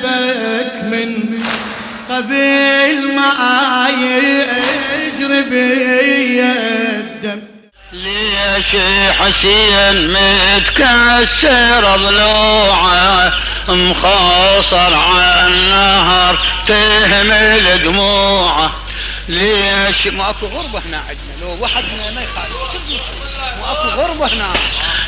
جنبك من قبل ما يجري بي الدم. ليش حسين متكسر ضلوعه مخاصر عالنهر تهمل دموعه؟ ليش ماكو غربة هنا عندنا؟ لو وحدنا ما يخالف، ماكو غربة هنا.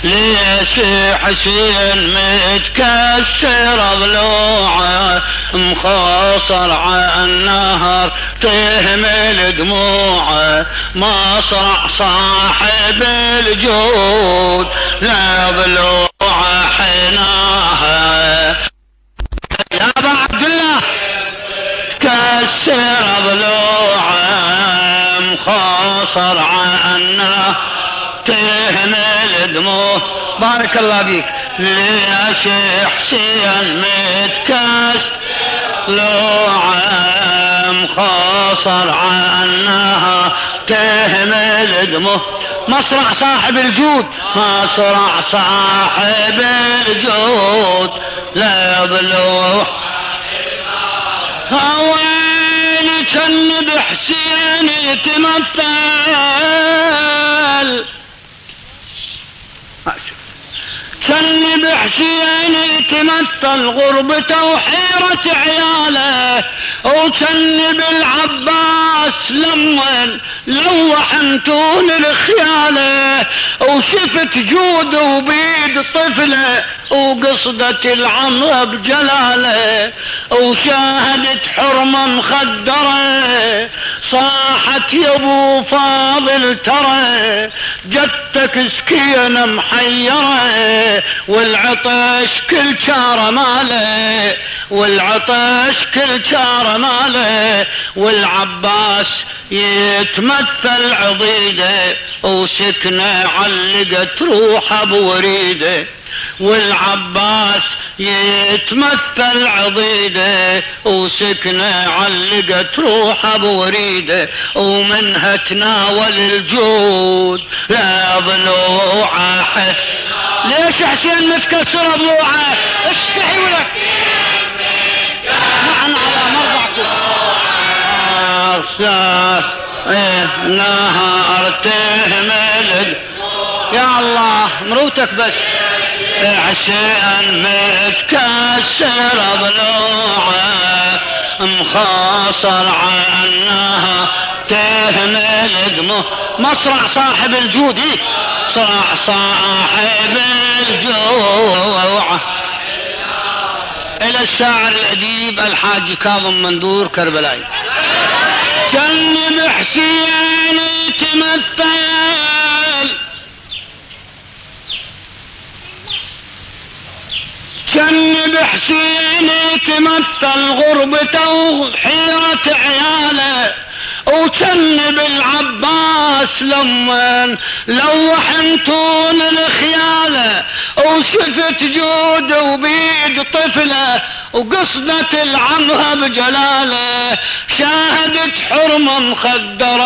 ليش حسين متكسر ضلوعه مخاصر عالنهر تهمل دموعه؟ مصرع صاحب الجود لا ضلوعه حناها. يا ابا عبد الله تكسر ضلوعه مخاصر عنه تهمل دموع. بارك الله بيك. ليش حسين متكسر ضلوعه مخاصر عنها تهمل دموع؟ مصرع صاحب الجود، مصرع صاحب الجود لا ضلوع. هويني كان بحسين يتمثل، كان بحسين يتمثل غربته وحيرة عياله، وكان بالعباس لمن لوح انتون الخياله، وشفت جود وبيد طفله وقصدة العمر بجلاله، وشاهدت حرمة مخدرة صاحت يا ابو فاضل ترى جدتك سكينة محيرة، والعطش كل شارة ماله، والعطش كل شارة ماله، والعباس يتمثل عضيده وسكنه علقت روحه بوريده، والعباس يتمثل عضيده وسكنه علقت روحه بوريده، ومنها تناول الجود لا ضلوعه. ليش حسين متكسر ضلوعه؟ استحي ولك معنا على مرضعكم. نهار تهمل يا الله مروتك بس. حسين متكسر ضلوعه مخاصر عنها تهمل دموع. مصرع صاحب الجود، صرع صاحب الجوع. الى الشاعر الاديب الحاج كاظم مندور كربلاي. كان بحسين يتمثل، كان بحسين يتمثل غربته وحيرة عياله، وكان بالعباس لمن لوح انتون الخياله، وشفت جود وبيد طفله وقصدة العمها بجلاله، شاهدت حرمة مخدرة